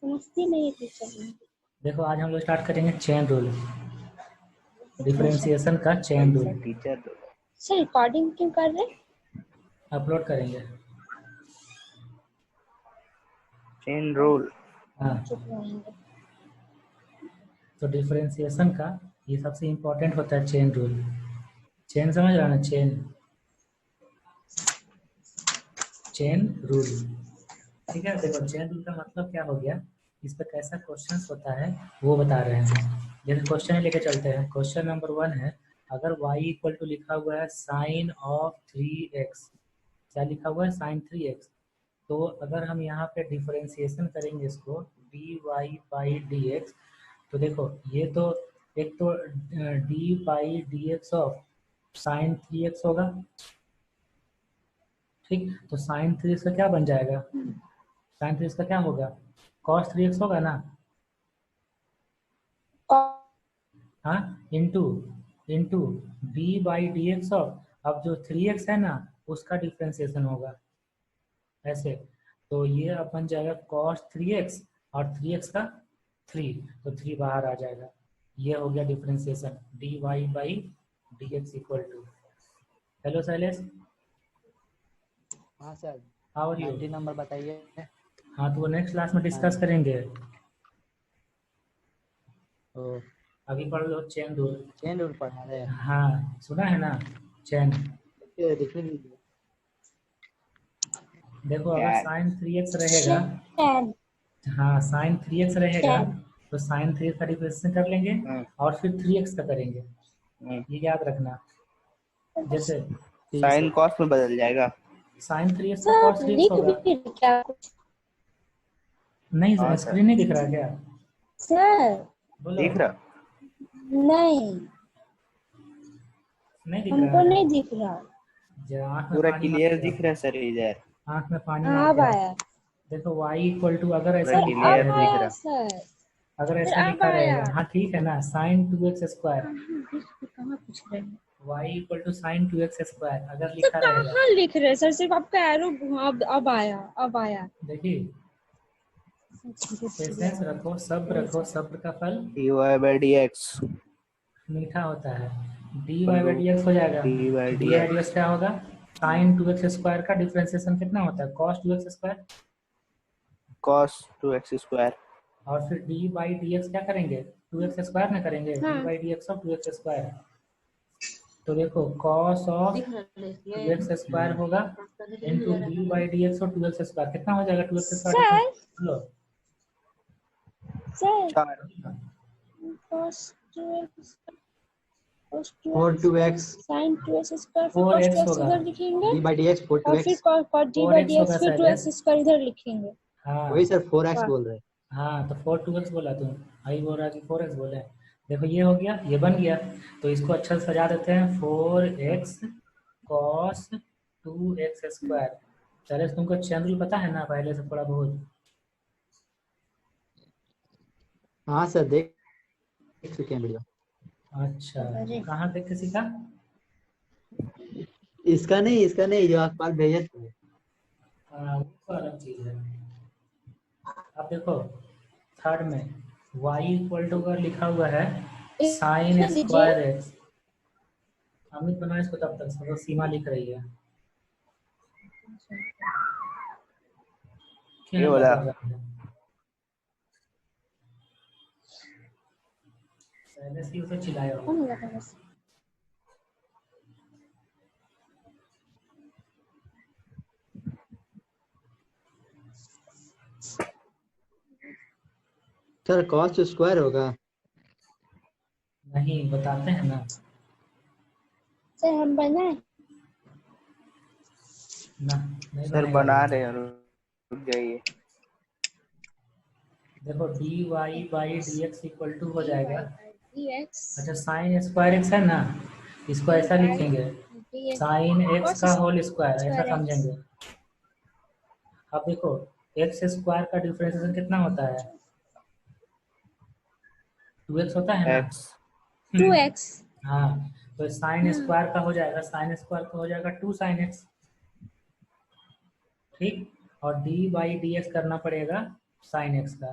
समझती नहीं है टीचर। देखो आज हम लोग स्टार्ट करेंगे चेन रूल, डिफरेंशिएशन का chain rule. Teacher sir recording क्यों कर रहे? अपलोड करेंगे। Chain rule. हाँ, चुप रहेंगे। तो डिफरेंशिएशन का ये सबसे इम्पोर्टेंट होता है चेन रूल। चेन समझ रहा ना, चेन रूल। ठीक है, देखो चेन रूल का मतलब क्या हो गया, इस पर कैसा क्वेश्चन होता है वो बता रहे हैं। जैसे क्वेश्चन लेके चलते हैं। क्वेश्चन नंबर 1 है, अगर y इक्वल टू लिखा हुआ है साइन ऑफ 3x, क्या लिखा हुआ है साइन 3x, तो अगर हम यहाँ पे डिफरेंशिएशन करेंगे इसको dy बाई dx, तो देखो ये तो एक तो D by D x of sign 3x होगा। ठीक, तो साइन 3x का क्या बन जाएगा, साइन 3x का क्या होगा, कॉस 3x होगा ना। हाँ, into into d by D x of, अब जो 3x है ना उसका डिफ्रेंसिएशन होगा ऐसे, तो ये अब बन जाएगा cos 3x और 3x का 3, तो 3 बाहर आ जाएगा। ये हो गया differentiation d Y by D x equal to. Hello Shailesh. हाँ sir, how are you? 90 number बताइए। हाँ, तो वो नेक्स्ट क्लास में डिस्कस करेंगे। ओ, अभी पढ़ लो चेन रूल। चेन रूल पढ़ा रहे हैं। हाँ, सुना है ना चेन। देखने दीजिए। देखो अगर साइन 3x रहेगा, हाँ साइन 3x रहेगा तो साइन 3x का डिफरेंशिएशन कर लेंगे और फिर 3x का करेंगे, ये याद रखना। जैसे साइन कॉस में बदल जाएगा। साइन 3x का cos 3x होगा। नहीं हाँ, स्क्रीन नहीं दिख रहा क्या? सर बोलो। दिख रहा? नहीं, नहीं दिख हमको रहा? नहीं दिख रहा। आँख में पूरा पानी क्लियर मत दिख रहा है सर इधर। आँख में पानी अब मार आया देखो y इक्वल टू, अगर ऐसा पूरा लिखा क्लियर रहेगा, दिख रहा। सर। अगर ऐसा अब लिखा आया। रहेगा, हाँ ठीक है ना, साइन 2x स्क्वायर, कहाँ पूछ रहे हैं? y equal to sine 2x square अगर सर लिखा रहेगा, कहाँ लिख रहे हैं सर? सिर्फ आपका एरो। अब आया। देखिए पेशेंस रखो, सब्र रखो, सब्र का फल dy by dx मीठा होता है। D Y by D X हो जाएगा। dy by D Y D dx X क्या होगा, साइन 2x स्क्वायर का डिफरेंशिएशन कितना होता है, cos 2x square, cos 2x square. और फिर डी बाई डी एक्स क्या करेंगे, 2x स्क्वायर ना करेंगे, हाँ। D by D x of 2x square. तो देखो कॉस ऑफ 2x स्क्वायर होगा into d by D x और 2x स्क्वायर, कितना हो जाएगा 2x स्क्वायर? लो sir 4 4 2x sin 2x square फिर 4x cos 2x होगा। इधर लिखेंगे d by dx 4 और फिर 2x। cos d by 4x dx होगा फिर शायद। 2x स्क्वायर इधर लिखेंगे। हाँ वही सर 4x बोल रहे हैं। हाँ, तो 4 2x बोला तुम, आई बोल रहा कि 4x बोले। देखो ये हो गया, ये बन गया, तो इसको अच्छा से सजा देते हैं 4x cos 2x स्क्वायर। चले, तुमको चैन रूल पता है ना पहले से थोड़ा बहुत? हाँ सर, देख चुके हैं वीडियो। अच्छा, कहाँ देख के सीखा? इसका नहीं जो आप कल भेजे थे। हाँ, वो तो अलग चीज है। अब देखो थर्ड में y इक्वल टू अगर लिखा हुआ है साइन स्क्वायर x, अमित बना इसको तब तक, तो सीमा लिख रही है। ये बोला पहले से उसे चिल्लाया होगा। सर cos स्क्वायर होगा। नहीं बताते हैं ना सर हम बनाए ना, नहीं सर बनेगा। बना रहे हैं, रुक जाइए। देखो D Y by D x equal to हो जाएगा, dx अच्छा साइन स्क्वायर एक्स है ना, इसको ऐसा लिखेंगे साइन एक्स का होल स्क्वायर, ऐसा समझेंगे। अब देखो एक्स स्क्वायर का डिफरेंशिएशन कितना होता है, 2x होता है ना। x 2x हाँ, तो साइन स्क्वायर का हो जाएगा, साइन स्क्वायर का हो जाएगा 2 साइन एक्स, ठीक, और डी बाई डी एक्स करना पड़ेगा साइन एक्स का।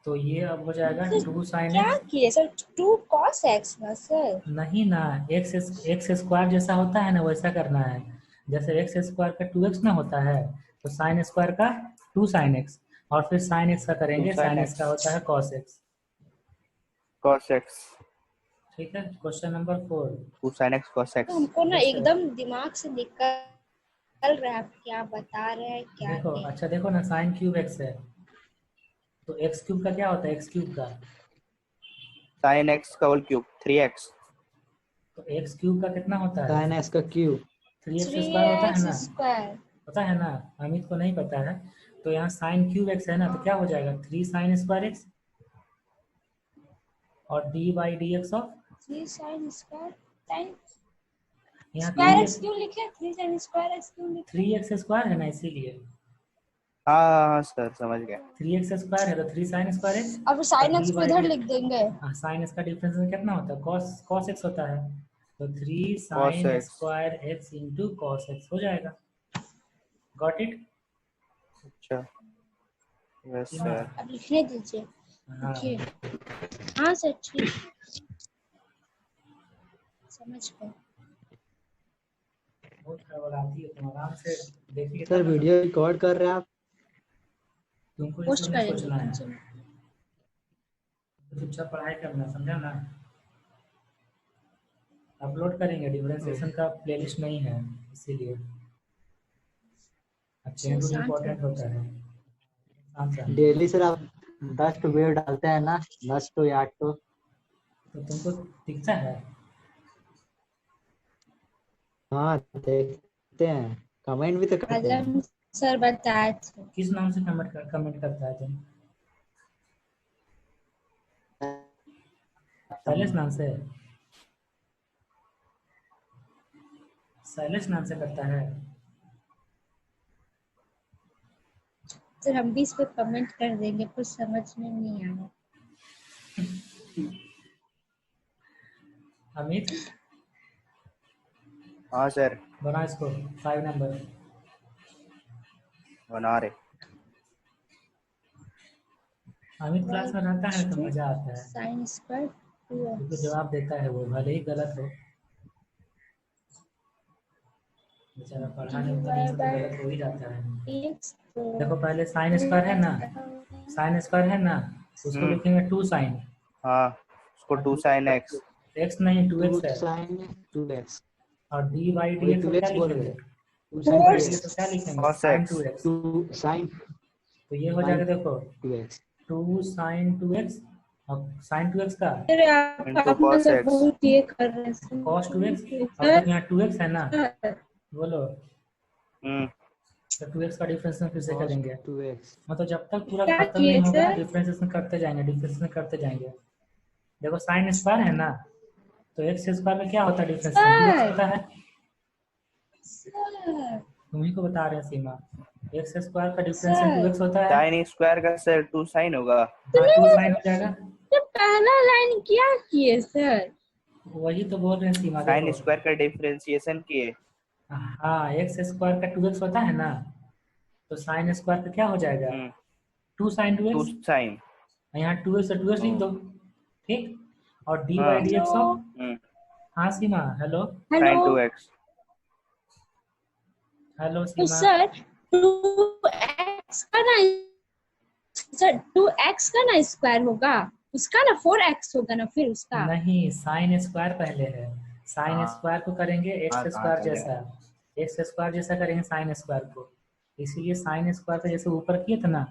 तो ये अब हो जाएगा सर, 2 साइन क्या एक्स। किए सर? 2 cos x ना सर? नहीं ना, एक्स स्क्वायर जैसा होता है ना वैसा करना है। जैसे एक्स स्क्वायर का 2x ना होता है, तो साइन स्क्वायर का 2 साइन एक्स, और फिर साइन एक्स का 2 करेंगे, sin साइन एक्स x का होता है cos x। cos x। ठीक है, question number 4। 2 sin x cos तो x। हमको ना Yes, sir. एकदम दिमाग से निकल रहा है, आप क्या बता रहे हैं क्या देखो, नहीं। अच्छा देखो ना, साइन क्यूब एक्स है, तो एक्स क्यूब का क्या होता है, एक्स क्यूब का? sin x का होल क्यूब 3x। तो एक्स क्यूब का कितना होता है? साइन एक्स का क्यूब 3x स्क्वायर होता है 3x ना, स्क्वायर। पता है ना, अमित को नहीं पता है। तो यहाँ साइन क्यूब एक्स है ना, तो क्या हो जाएगा, 3 साइन स्क्वायर एक्स और d by D x of, 3 sin square times यहाँ स्क्वायर x क्यों लिखे? 3 sin स्क्वायर x क्यों लिखे? 3x स्क्वायर है ना, इसीलिए हाँ सर समझ गया। 3x स्क्वायर है, तो 3 साइन स्क्वायर एक्स अब और sin डी x को बाई इधर डी। लिख देंगे। हाँ, साइन एक्स का डिफरेंस में कितना होता है, कॉस एक्स होता है, तो 3 cos साइन x। Square X into cos X हो जाएगा। Got it? अच्छा यस सर। अब लिखने दीजिए। हाँ, लिखिए। हाँ सर ठीक, समझ गए। बहुत घबराती है तुम, आराम से देखिए सर। तब ना। वीडियो रिकॉर्ड कर रहे हैं आप? तुमको ये पोस्ट सब नहीं करेंगे सोचना है, नीचे में। चुपचाप पढ़ाई करना, समझा ना। अपलोड करेंगे, डिफरेंशिएशन का प्लेलिस्ट नहीं है इसीलिए। चेन रूल शांत इम्पोर्टेंट रहो। होता है। शांत रहना। डेली सर आप 10 तो वीडियो डालते हैं ना, 10 तो या 8 तो। तो तुमको दिखता है? हाँ देखते हैं, कमेंट भी तो करते हैं। आजम सर बताए थे। किस नाम से कमेंट करता है तुम? शैलेश नाम से? शैलेश नाम से करता है? सर हम भी इस पे कमेंट कर देंगे, कुछ समझ में नहीं आया। अमित, हाँ सर बना इसको 5 नंबर। बना रहे। अमित क्लास में रहता है तो मजा आता है, साइन स्क्वायर क्योंकि जवाब देता है वो, भले ही गलत हो। बेचारा पढ़ाने में तो गलत हो ही जाता है। देखो पहले साइन स्क्वायर है ना, साइन स्क्वायर है ना, उसको लिखेंगे 2 साइन। हाँ उसको 2 sin x। एक्स नहीं 2x 2 है, साइन 2x। और डी बाई डी वही एक्स को 2x क्या बोल लिखेंगे, रहे, 2 d sine by d 2x। X को क्या लिखेंगे, cos साइन x। 2x। 2 साइन तो ये हो जाएगा, देखो 2x 2 साइन 2x, और साइन 2x का अरे आप into आप cos मतलब x। बहुत ये कर रहे हैं कॉस 2x, अब सर। तक यहाँ 2x है ना, बोलो, हम्म तो 2x का डिफरेंशिएशन फिर से cos करेंगे। 2x। मतलब जब तक पूरा क्या खत्म किए नहीं होगा, सर? डिफरेंशिएशन करते जाएंगे, डिफरेंशिएशन करते जाएंगे। देखो साइन स्क्वायर है ना, तो एक्स स्क्वायर में क्या होता है डिफरेंशिएशन, 2x होता है। सर तुम्ही को बता रहे हैं सीमा, एक्स स्क्वायर का डिफरेंशिएशन सर 2x होता है। sin स्क्वायर का सर 2 sin होगा। हाँ 2 साइन हो जाएगा। तो पहला लाइन क्या किए सर? वही तो बोल रहे हैं सीमा, sin देखो। स्क्वायर का डिफरेंशिएशन किए। हाँ, एक्स स्क्वायर का 2x होता है ना, तो साइन स्क्वायर का क्या हो जाएगा, 2 साइन 2 2x। sin। यहाँ 2x से 2x लिख दो, ठीक। और d by D x of, हाँ Seema, hello hello. sin 2x। Hello तो सीमा। सर 2x का ना, सर 2x का ना स्क्वायर होगा, उसका ना 4x होगा ना फिर उसका। नहीं, साइन स्क्वायर पहले है, साइन स्क्वायर को करेंगे एक्स स्क्वायर जैसा, एक्स स्क्वायर जैसा करेंगे साइन स्क्वायर को, इसीलिए साइन स्क्वायर का जैसे ऊपर किए थे ना,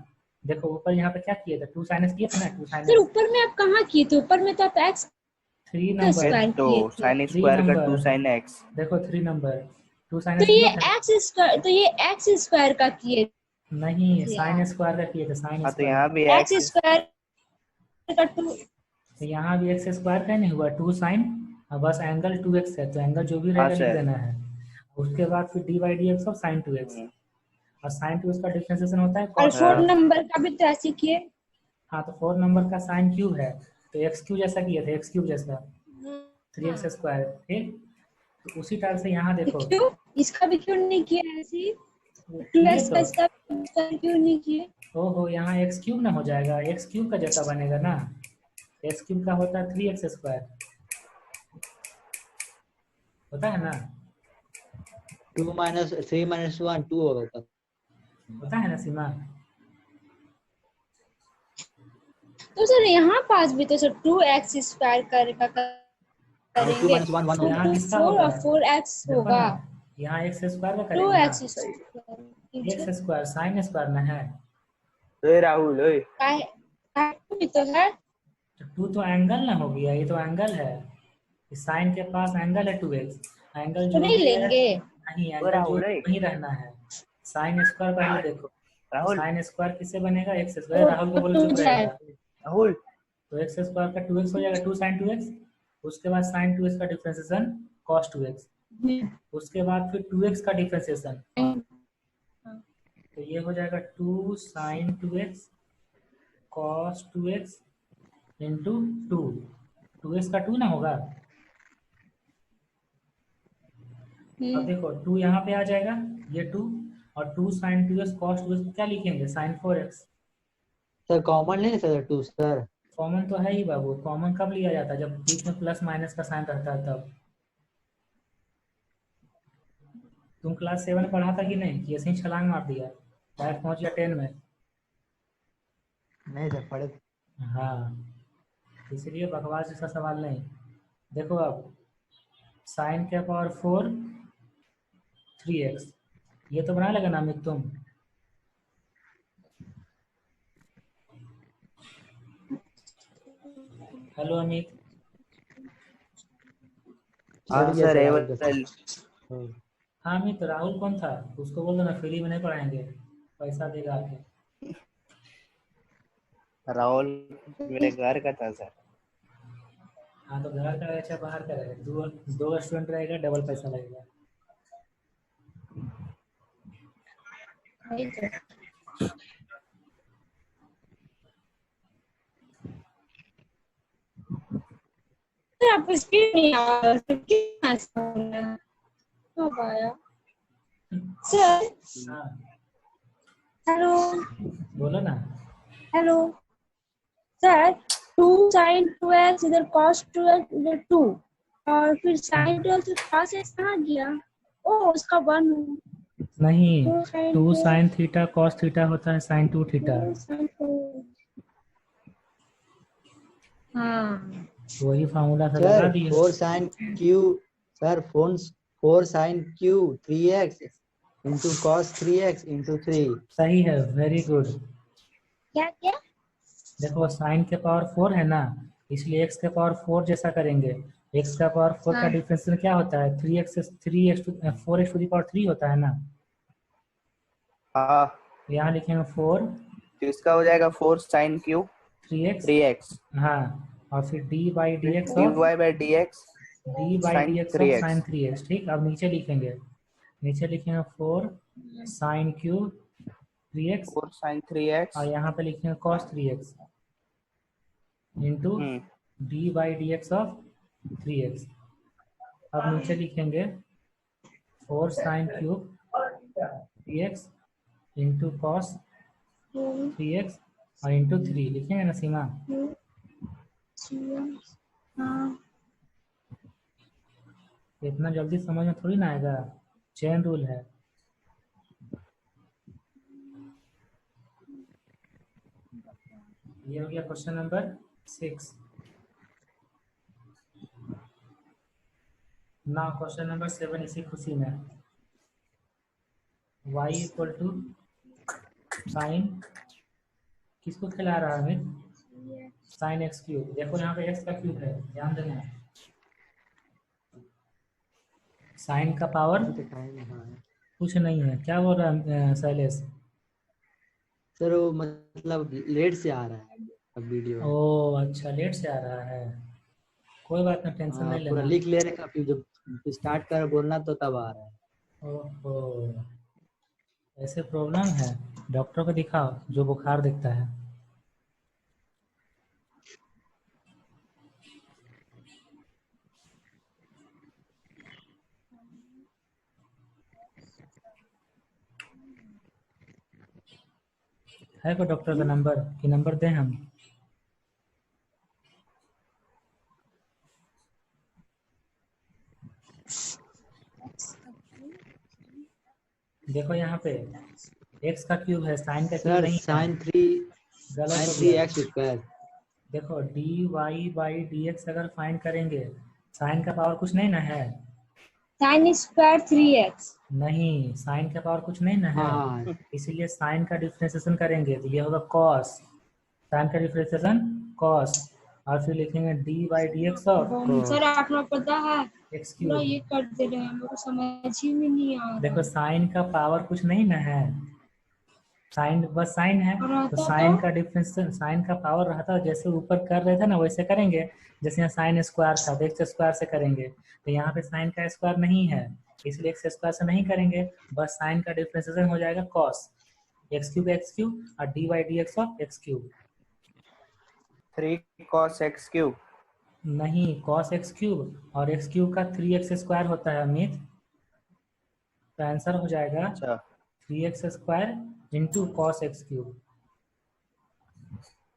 देखो ऊपर यहाँ पे क्या किए थे, 2 साइन एक्स किए थे ना, 2 साइन सर ऊपर में आप कहाँ किए थे? ऊपर में तो आप x 3 का नंबर, स्क्वायर तो किए थे। sin 3 स्क्वायर का 2 नंबर, sin x। देखो 3 नंबर, 2 साइन तो एक्स ये किए थे। x स्क्वायर, तो ये x स्क्वायर का किए नहीं, थे साइन आप। स्क्वायर का किए थे, साइन हाँ तो स्क्वायर। यहाँ भी x x। स्क्वायर का 2। तो यहाँ भी एक्स स्क्वायर का नहीं हुआ, 2 साइन, बस एंगल 2x है, तो एंगल जो भी हाँ रहेगा लिख सर। देना है। उसके बाद फिर D by D x of sine 2x, और साइन 2x का डिफरेंशिएशन होता है और cos 4 2x। नंबर का भी तो ऐसे किए। हाँ, तो 4 नंबर का साइन क्यूब है, तो एक्स क्यूब जैसा किए थे, एक्स क्यूब जैसा 3x स्क्वायर, ठीक। तो उसी टाइप से यहाँ देखो, क्यों इसका भी क्यों नहीं किया ऐसे? ये 2x का तो स्क्वायर क्यों नहीं किए? ओहो, यहाँ एक्स क्यूब ना हो जाएगा, एक्स क्यूब का जैसा बनेगा ना। एक्स क्यूब का होता है 3x² होता है ना, 2 माइनस 3 माइनस 1 2 होगा ऊपर। होता है ना सीमा। तो सर यहाँ पास भी तो सर 2x स्क्वायर और 2 करेंगे माइनस 1 1 तो यहाँ होगा। 2 किसका 4 होगा, और 4x देखो होगा। ना, यहाँ x² का करेंगे ना, 2x स्क्वायर कीजिए। x² साइन स्क्वायर ना है। ओए राहुल ओए, काहे भी तो है। तो 2 तो एंगल ना हो गया, ये तो एंगल है, साइन के पास एंगल है 2x, एंगल तो जो नहीं भी है, लेंगे। नहीं ओए एंगल जो राहुल ओए, वही रहना है। साइन स्क्वायर पहले देखो, राहुल साइन स्क्वायर किससे बनेगा, x²। तो राहुल को बोलो टू चुप जाए। रहेगा। राहुल। तो x² का 2x हो जाएगा, 2 sin 2x, उसके बाद sin 2x का डिफ्रेंसिएशन cos 2x, उसके बाद फिर 2x का डिफ्रेंसिएशन, तो ये हो जाएगा 2 sin 2x cos 2x into 2, 2x का 2 ना होगा। अब देखो 2 यहाँ पे आ जाएगा, ये 2, और 2 sin 2x cos 2x क्या लिखेंगे, sin 4x। सर कॉमन नहीं सर 2 सर। कॉमन तो है ही बाबू, कॉमन कब लिया जाता है, जब बीच में प्लस माइनस का साइन रहता है तब। तुम क्लास 7 में पढ़ा था कि नहीं, कि ऐसे ही छलांग मार दिया डायरेक्ट पहुंच गया 10 में। नहीं सर पढ़े। हाँ, इसलिए बकवास जैसा सवाल नहीं। देखो अब साइन के पावर 4 3x, ये तो बना लेगा ना अमित तुम। हेलो अमित। हाँ चढ़ गया सर सर राहुल का एवल। सर। हाँ अमित, राहुल कौन था, उसको बोल दो ना फ्री में नहीं पढ़ाएंगे, पैसा देगा आके। राहुल मेरे घर का था सर। हाँ तो घर का अच्छा बाहर का रहेगा, दो दो स्टूडेंट रहेगा, डबल पैसा लगेगा। वही तो। सर आपको स्पीड नहीं आ रहा है, सर क्यों ऐसा हो रहा है? कब आया सर? हाँ हेलो बोलो ना। हेलो सर, 2 sin 2x इधर cos 2x इधर 2 और फिर sin 2x से cos x कहाँ गया? ओ उसका 1 नहीं, 2 sin 2 2x sin theta cos theta होता है sin 2 थीटा, 2 sin 2। हाँ वही फार्मूला से लगा सर दिए। 4 sin q sir 4 sin q 3x into cos 3x into 3। सही है, वेरी गुड। क्या क्या? देखो साइन के पावर 4 है ना, इसलिए एक्स के पावर 4 जैसा करेंगे। एक्स का पावर 4 का हाँ डिफरेंशियल क्या होता है, 4x टू द पावर 3 होता है ना। हाँ, यहाँ लिखेंगे 4 तो इसका हो जाएगा 4 sin क्यूब 3x, 3x हाँ, और फिर d by D x dy of by dx d by sin d x of 3x। Sine 3x। ठीक, अब नीचे लिखेंगे, नीचे लिखेंगे 4 sine cube 3x, 4 sin 3x। और यहाँ पे लिखेंगे cos 3x into hmm D by D x of 3x। अब नीचे लिखेंगे 4 sine cube 3x into cos 3x और इंटू 3 लिखेंगे ना सीमा। हाँ इतना जल्दी समझ में थोड़ी ना आएगा, चेन रूल है। ये हो गया क्वेश्चन नंबर 6। ना क्वेश्चन नंबर 7 इसी खुशी में, y इक्वल टू साइन, किसको खिला रहा है अमित, साइन एक्स क्यूब। देखो यहाँ पे x का क्यूब है, ध्यान देना, साइन का पावर अभी तक टाइम है कुछ नहीं है। क्या बोल रहा है शैलेश। सर। वो मतलब लेट से आ रहा है अब वीडियो। ओ अच्छा, लेट से आ रहा है, कोई बात नहीं, टेंशन हाँ नहीं पूरा लेना। लिख ले रहे हैं, फिर जब स्टार्ट कर बोलना तो तब आ रहा है। ओहो, ऐसे प्रॉब्लम है, डॉक्टर को दिखाओ जो बुखार दिखता है। है कोई डॉक्टर का नंबर कि नंबर दें हम? देखो यहाँ पे x का क्यूब है, साइन का क्यूब सर नहीं है, साइन 3 गलत हो साइन 3 गया। X square. देखो dy बाई dx अगर फाइंड करेंगे, साइन का पावर कुछ नहीं ना है, साइन स्क्वायर 3x। नहीं साइन का पावर कुछ नहीं ना है, हाँ इसीलिए साइन का डिफरेंशिएशन करेंगे तो ये होगा cos, साइन का डिफरेंशिएशन cos, और फिर लिखेंगे dy बाई dx और सर आपको पता है x पूरा क्यूब। ये कर दे रहे हैं, मेरे को समझ ही में नहीं आ देखो रहा साइन का पावर कुछ नहीं ना है, साइन बस साइन है, तो रहता साइन तो का डिफरेंस, साइन का पावर रहता जैसे ऊपर कर रहे थे ना वैसे करेंगे, जैसे यहाँ साइन स्क्वायर था तो एक्स स्क्वायर से करेंगे, तो यहाँ पे साइन का स्क्वायर नहीं है इसलिए एक्स स्क्वायर से नहीं करेंगे, बस साइन का डिफरेंशिएशन हो जाएगा कॉस, एक्स क्यूब और d by D x of x cube. 3 cos x cube. नहीं कॉस एक्स क्यूब और एक्स क्यूब का 3x स्क्वायर होता है अमित, तो आंसर हो जाएगा अच्छा 3x square into cos x cube.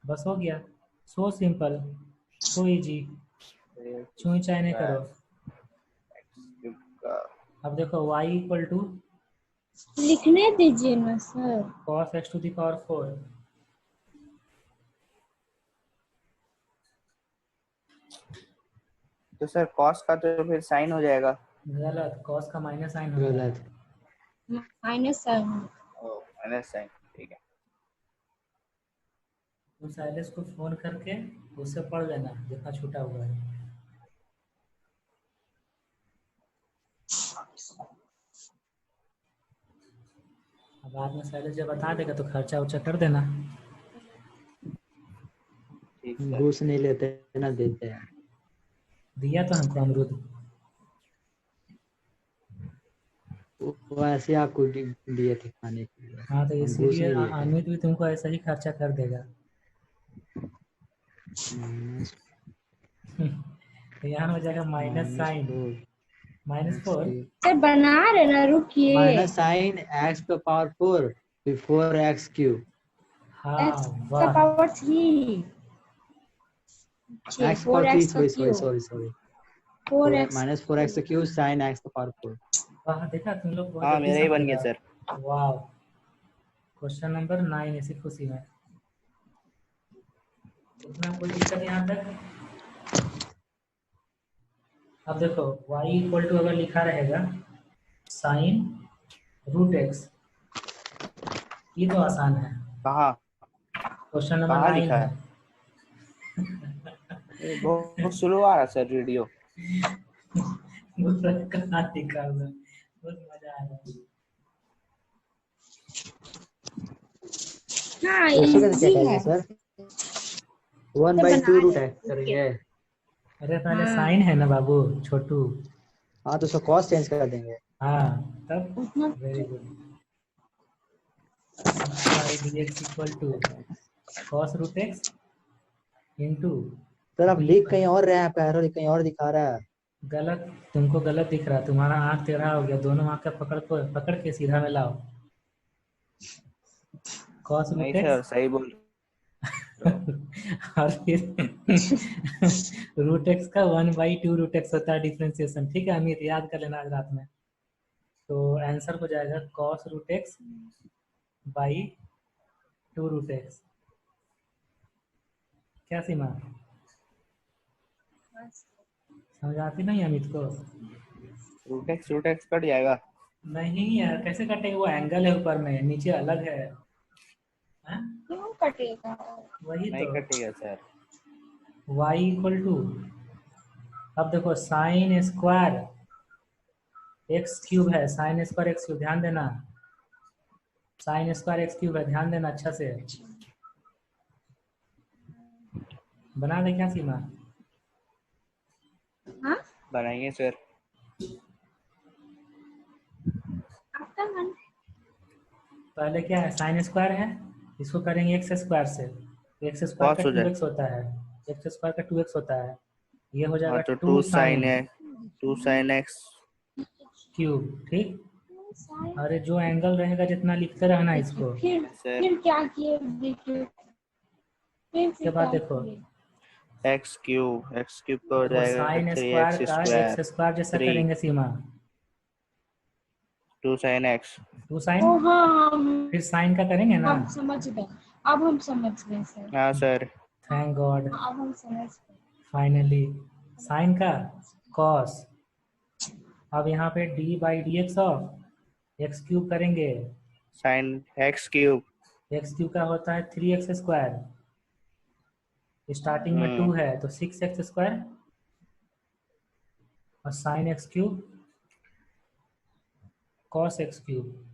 बस हो गया, so simple, so easy, chewy चाय नहीं करो। क्यूब का अब देखो y इक्वल टू लिखने दीजिए ना sir. Cos x to the power 4, तो सर cos का तो फिर साइन हो जाएगा। गलत, कॉस का माइनस साइन होता है। गलत। Minus sign. माइनस साइन, ठीक है। तुम साइलेंस को फोन करके उससे पढ़ लेना जितना छूटा हुआ है। अब बाद में साइलेंस जब बता देगा तो खर्चा उर्चा कर देना। ठीक सर। घूस नहीं लेते ना, देते हैं। दिया तो हमको अमरूद। वो ऐसे आपको दिए थे खाने के लिए। हाँ तो हम घूस इसीलिए नहीं लेते। अमित भी तुमको ऐसा ही खर्चा कर देगा। तो यहाँ हो जाएगा माइनस साइन, -4 सर बना रहे ना, रुकिए। माइनस साइन एक्स का पावर 4 फिर 4x क्यूब। हाँ एक्स का वाह, पावर 3, एक्स पावर 4x का 3 cube, sorry 4x minus 4x cube sign x का पावर 4। वाह देखा तुम लोग बहुत हाँ जल्दी मेरा ही बन समझ गया गए। सर। वाह, क्वेश्चन नंबर 9 इसी खुशी में। इतना कोई दिक्कत यहाँ तक? अब देखो y इक्वल टू अगर लिखा रहेगा साइन रूट एक्स, ये तो आसान है, कहाँ क्वेश्चन नंबर कहाँ 9 लिखा है। है? बहुत स्लो आ रहा सर वीडियो। कहाँ लिखा हुआ है? बहुत मजा आ रहा है। हाँ कैसे कैसे इजी क्या है। करेंगे सर? 1/2 रूट है करेंगे। अरे पहले हाँ। साइन है ना बाबू छोटू। हाँ तो उसका कॉस्ट चेंज कर देंगे। हाँ तब उतना very good. dx equal to cos root x into, sir आप लिख कहीं और रहे हैं, पैरों कहीं और दिखा रहा है। गलत, तुमको गलत दिख रहा है, तुम्हारा आँख टेढ़ा हो गया, दोनों आँख का पकड़ के सीधा में लाओ। cos नहीं रूट सर एक्स सही बोल। और फिर रूट एक्स का 1/2 रूट एक्स होता है डिफरेंशिएशन। ठीक है अमित, याद कर लेना आज रात में। तो आंसर हो जाएगा cos root x by 2 root x. क्या सीमा, समझ आती नहीं अमित को? रूट एक्स कट जाएगा। नहीं यार कैसे कटेगा, वो एंगल है ऊपर में, नीचे अलग है। हाँ? क्यों कटेगा? वही नहीं तो कटेगा सर। y इक्वल टू, अब देखो साइन स्क्वायर एक्स क्यूब है, साइन स्क्वायर एक्स क्यूब, ध्यान देना, साइन स्क्वायर एक्स क्यूब है, ध्यान देना अच्छा से। बना दे क्या सीमा? हाँ बनाएंगे सर। आपका मन। पहले क्या है, साइन स्क्वायर है, इसको करेंगे एक्स स्क्वायर से, एक्स स्क्वायर का Cos हो जाए। 2x होता है, एक्स स्क्वायर का 2x होता है, ये हो हाँ जाएगा तो 2 2 साइन sin x क्यूब। ठीक, साइन। अरे जो एंगल रहेगा जितना लिखते रहना इसको। फिर सर फिर क्या किए देखिए, फिर उसके बाद क्या देखो किए? एक्स क्यूब का हो देखो जाएगा साइन 3 स्क्वायर एक्स का एक्स स्क्वायर स्क्वायर जैसा 3 करेंगे सीमा। 2 sin x। 2 ओ साइन, हाँ, फिर साइन का करेंगे ना। अब समझ गए, अब हम समझ गए सर। हाँ सर। थैंक गॉड, अब हम समझ गए। फाइनली। साइन का कॉस। अब यहाँ पे D by D x of x cube करेंगे। sin x cube. X cube का होता है 3x स्क्वायर, स्टार्टिंग में 2 है तो 6x स्क्वायर, और sine x cube cos x cube.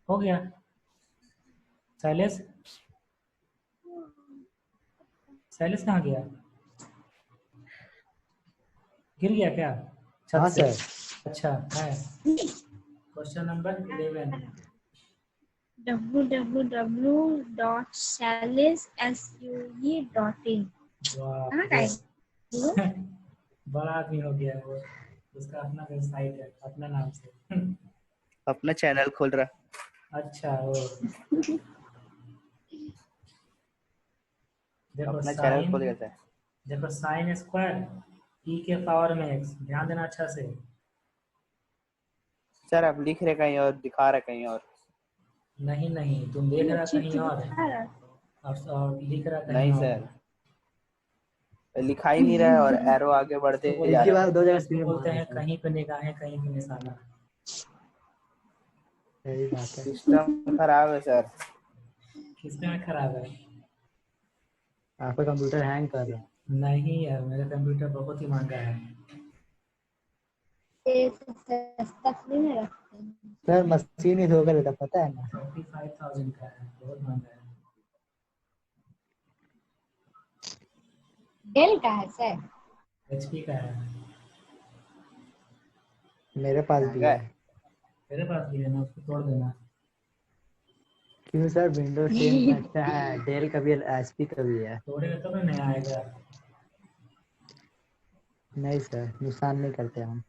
हो गया। शैलेश, शैलेश कहाँ गया? गिर गया क्या छत हाँ से? सर। अच्छा है। Question number 11। www.salisue.in। वाह, कहाँ टाइप? बड़ा आदमी हो गया है वो। उसका अपना वेबसाइट है अपना नाम से। अपना चैनल खोल रहा। अच्छा वो। देखो अपना चैनल साइन, खोल कैसे? देखो साइन स्क्वायर ई के पावर में एक्स, ध्यान देना अच्छा से। सर आप लिख रहे कहीं और दिखा रहे कहीं और। नहीं नहीं, तुम देख रहा कहीं और और लिख रहा कहीं नहीं और। सर, लिखा ही नहीं रहा है और एरो आगे बढ़ते इसको जा एक बोलते ही रहा बार है। दो जगह इसको स्क्रीन बोलते मार हैं देते हैं। कहीं पे निगाहें कहीं पे निशाना। सही बात है। सिस्टम खराब है सर। किसका खराब है? आपका कंप्यूटर हैंग कर रहा है। नहीं यार, मेरा कंप्यूटर बहुत ही महंगा है। सस्ता फ्री में रखते हैं। सर मशीन ही धोकर देता, पता है ना। 35,000 का है, बहुत महंगा है। डेल का है सर। एचपी का है। मेरे पास भी महंगा है। है। मेरे पास भी है ना, उसको तोड़ देना। क्यों सर, विंडोज 10 अच्छा है, डेल का भी एचपी का भी है। तोड़ेगा तो ना नया आएगा। नहीं सर, नुकसान नहीं करते हम।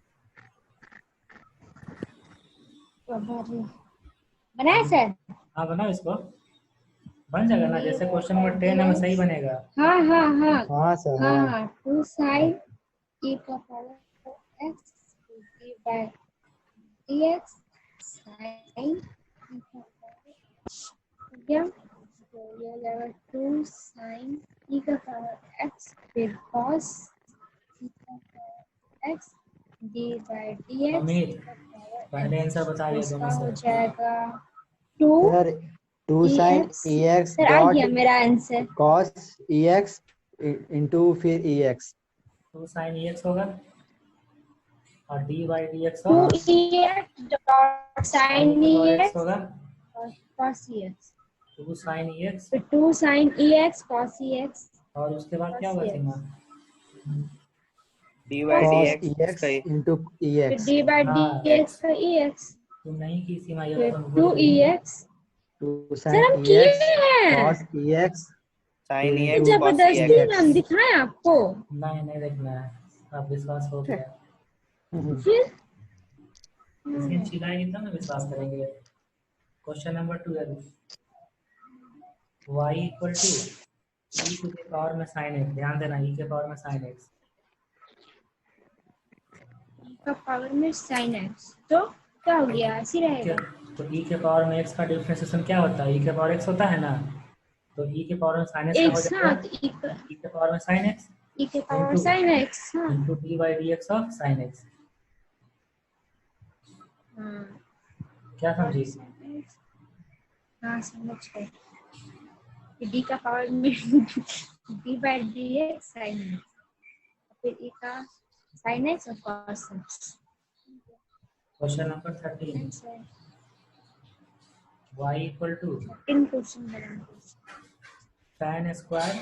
बनाया सर? हाँ बनाओ इसको, बन जाएगा ना। जैसे क्वेश्चन नंबर 10 है वो सही बनेगा। हाँ हाँ हाँ हाँ सर हाँ हाँ। हाँ, 2 sin e का power x d by dx sin e का पावर हो गया। तो ये हो जाएगा 2 sin e का पावर x फिर cos e का power x d by dx Amit, का पावर पहले x। आंसर बता तो दिया इसका दोनों हो से। जाएगा 2 sir 2 sin ex। ex sir आ डॉट गया मेरा आंसर। cos ex इंटू फिर ex। 2 sin EX होगा और d by D x 2 of ex dot sin sin e की पावर x ex होगा। और cos ex। 2 sin EX फिर 2 sin ex cos ex और उसके बाद क्या cos होगा सीमा? ex d Y d cos x ex का इंटू फिर ex। d by हाँ, dx का ex तुम नहीं की सीमा, ये तो फिर तुम 2 भूल गई। ex। 2 सर sin हम किए ex हैं, cos ex sin तो इंटू ex cos जबरदस्ती ex। ex। हम दिखाएं आपको? नहीं नहीं देखना है, अब विश्वास हो गया। तो फिर इसमें चिल्लाएगी तब ना विश्वास करेंगे। Question number 12, y equal to e to के पावर में sin x। ध्यान देना, e के पावर में sin x। e का पावर में sin x, तो क्या हो गया, ऐसे ही e के, रहेगा। तो e के पावर में x का डिफरेंशिएशन क्या होता है? e के पावर x होता है ना, तो e के पावर में sin x क्या एक हो जाएगा? साथ e के पावर में sin x e के पावर इंटू sin x। हाँ into d by D x of sin x। हाँ क्या समझी? sin x। हाँ समझ गए। d का पावर में d by dx sin x, फिर e का sin x और cos x। Question number 13, answer y equal to इन क्वेश्चन बनाना। tan स्क्वायर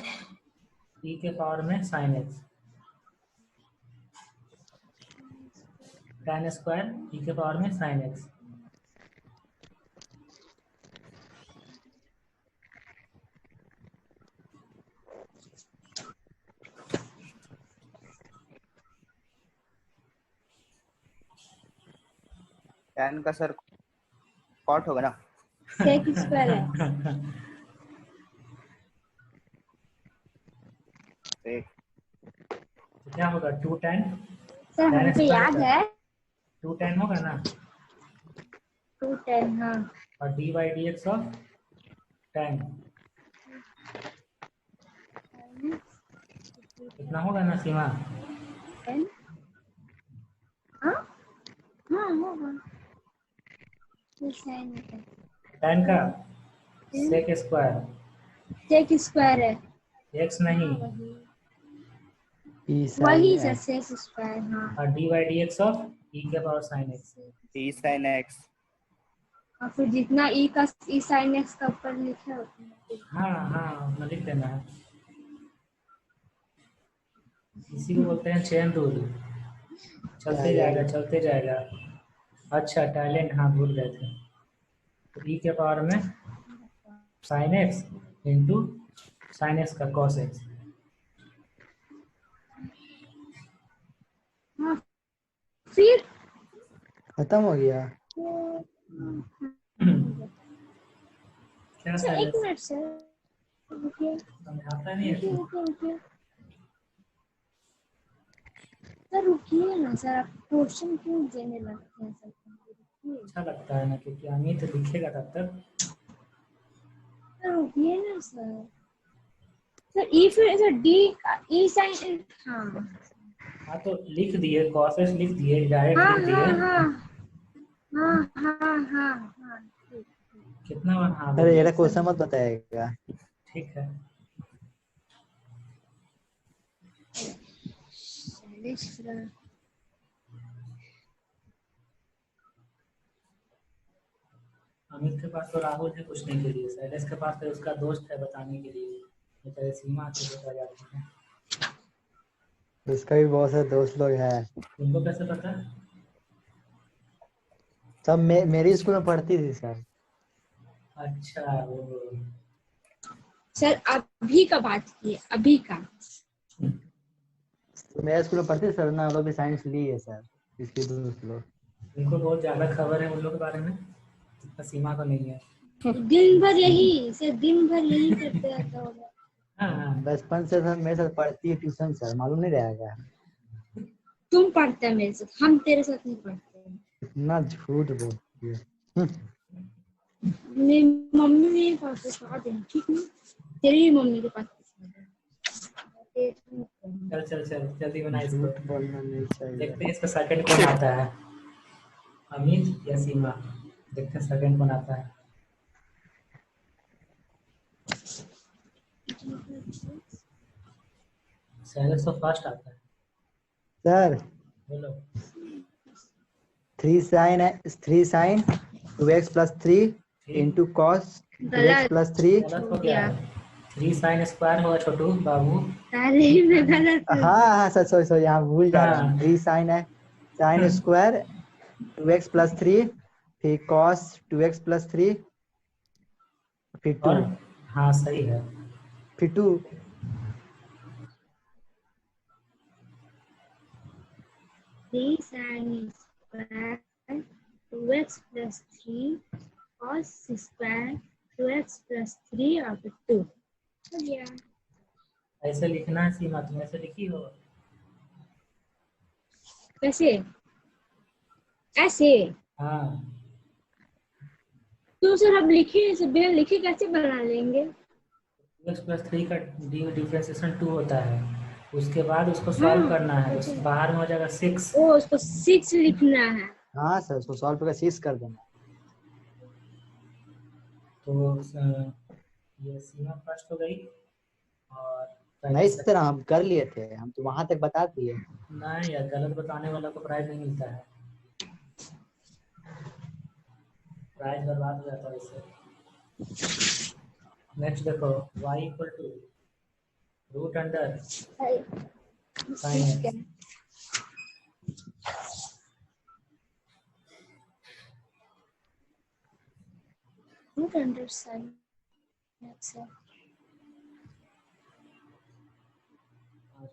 e के पावर में sin x। tan square e के पावर में sin x। tan का सर cot होगा ना? sec स्क्वायर है। sec तो क्या होगा 2 tan सर tan हमको स्क्वायर याद का है 2 tan होगा ना 2 tan। हाँ और dy dx ऑफ tan कितना होगा ना सीमा? tan। हाँ हाँ होगा तो sin है। tan का sec स्क्वायर sec स्क्वायर है। x नहीं हाँ, P वही sin sir x sec square. हाँ और dy dx ऑफ e के power sin x। t sin x और फिर जितना e का e sin x का ऊपर लिखा है उतना। हाँ हाँ उतना लिख देना है। इसी को बोलते हैं चेन रूल, चलते जाएगा चलते जाएगा। अच्छा टैलेंट, हाँ भूल गए थे। तो e के पावर में sin x into sin x का cos x। हाँ फिर खत्म हो गया। क्या सर सर एक मिनट सर रुकिए समझाता नहीं है रुकिए तू? रुकिए रुकिए सर रुकिए ना सर, आप क्वेश्चन क्यों देने लगते हैं सर? रुकिए अच्छा लगता है ना क्योंकि अमित लिखेगा तब तक। सर रुकिए ना सर। सर ई फिर सर डी ई साइन। हाँ हाँ तो लिख दिए cos x लिख दिए, डायरेक्ट हाँ लिख हाँ दिए। हाँ हाँ हाँ हाँ हाँ ठीक कितना बार हाँ अरे बोलिए? ये क्वेश्चन मत बताएगा। ठीक है। शैलेश। अमित के पास तो राहुल है पूछने के लिए, शैलेश के पास तो उसका दोस्त है बताने के लिए। ये तरह सीमा से बता जाती है। उसका भी बहुत सारे दोस्त लोग हैं। तुमको कैसे पता? सब मेरी स्कूल में पढ़ती थी सर। अच्छा वो सर अभी का बात किए अभी का। तो मेरे स्कूल में पढ़ती थी सर ना, वो लोग भी साइंस ली है सर, इसके दोस्त लोग। तुमको बहुत ज्यादा खबर है उन लोग के बारे में, जितना सीमा को नहीं है। दिन भर यही सर, दिन भर यही करते रहता होगा। हाँ बचपन से सर मेरे साथ पढ़ती है ट्यूशन सर, मालूम नहीं रहेगा। तुम पढ़ते है मेरे साथ, हम तेरे साथ नहीं पढ़ते हैं। इतना झूठ बोलती है। मेरी मम्मी भी पास पढ़ा दें ठीक है, तेरी भी मम्मी के पास चल चल चल जल्दी बना इसको। झूठ बोलना नहीं चाहिए। देखते हैं इसका सेकंड कौन आता है, अमित या सीमा। देखते हैं सेकंड कौन आता है। शैलेश तो फर्स्ट आता है। सर बोलो। 3 sin 2x plus 3 into cos 2x plus 3। गलत हो गया है। 3 sin स्क्वायर होगा छोटू बाबू। अरे मैं गलत हाँ हाँ सर सॉरी सॉरी, यहाँ भूल जा रहा हूँ। हाँ 3 sin स्क्वायर 2x plus 3, फिर cos 2x plus 3, फिर 2, और हाँ सही है। फिर 2। 3 sin square 2x plus 3 cos square 2x plus 3 और फिर 2 हो गया। ऐसे लिखना है सीमा, तुम ऐसे लिखी हो? कैसे? ऐसे? हाँ तो सर अब लिखे सब बिना लिखे कैसे बना लेंगे? 2x plus 3 का डिफरेंशिएशन 2 होता है, उसके बाद उसको सॉल्व करना है, उस बाहर में हो जाएगा 6। ओ उसको 6 लिखना है। हाँ सर उसको सॉल्व करके 6 कर देना। तो ये सीमा फर्स्ट हो गई और नहीं सर हम कर लिए थे, हम तो वहां तक बता दिए। नहीं यार, गलत बताने वाला को प्राइज नहीं मिलता है, प्राइज बर्बाद हो जाता है इससे। नेक्स्ट देखो y equal to root under sine x. Root under sine x है।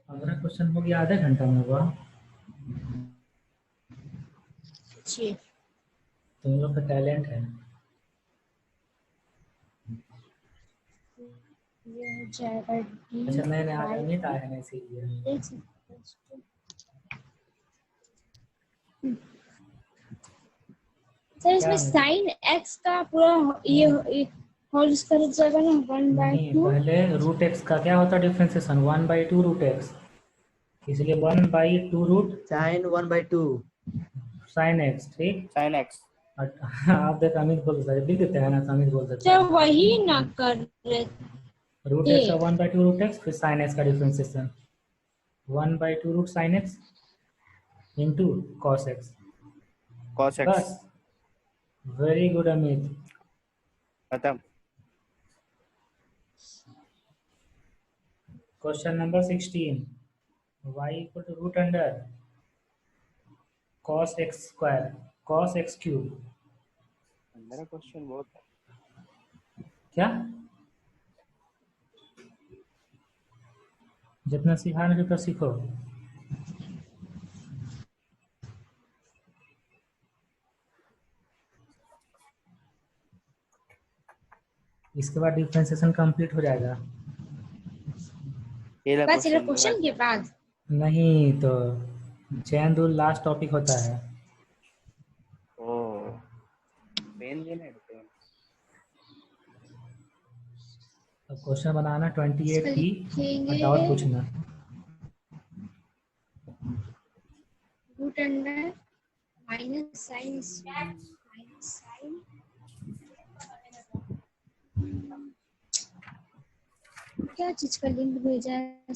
15 क्वेश्चन हो गया, आधे घंटा में हुआ। जी तुम लोग का टैलेंट है। ये हो जाएगा अच्छा डी नए नए आज वाई अमित आए हैं इसीलिए। एक्स इक्वल्स टू सर क्या इसमें अमित? साइन एक्स का पूरा ये होल स्क्वायर हो जाएगा ना 1/2 नहीं, पहले रूट एक्स का क्या होता है डिफ्रेंसिएशन, 1/2 रूट एक्स, इसलिए 1/2 रूट साइन 1/2 साइन एक्स, ठीक। sin x। आप देख अमित बोल सकते हैं, लिख देते हैं ना, तो अमित बोल सकते सर हैं। वही ना कर रहे रूट थे। एक्स का 1/2 रूट एक्स, फिर साइन एक्स का differentiation 1/2 root sine x into cos x. cos x। बस, वेरी गुड अमित। खत्म। Question number 16, y equal to root under cos x square cos x cube. मेरा क्वेश्चन बहुत क्या? जितना सिखाने उतना सीखो। इसके बाद डिफरेंशिएशन कंप्लीट हो जाएगा। पहला बस ये क्वेश्चन क्वेश्चन के बाद नहीं तो चैन रूल लास्ट टॉपिक होता है। ओ पेन देना है पेन। अब क्वेश्चन बनाना 28 इसका की लिखेंगे डाउट पूछना। रूट अंडर माइनस साइन क्या चीज का लिंक भेजा है?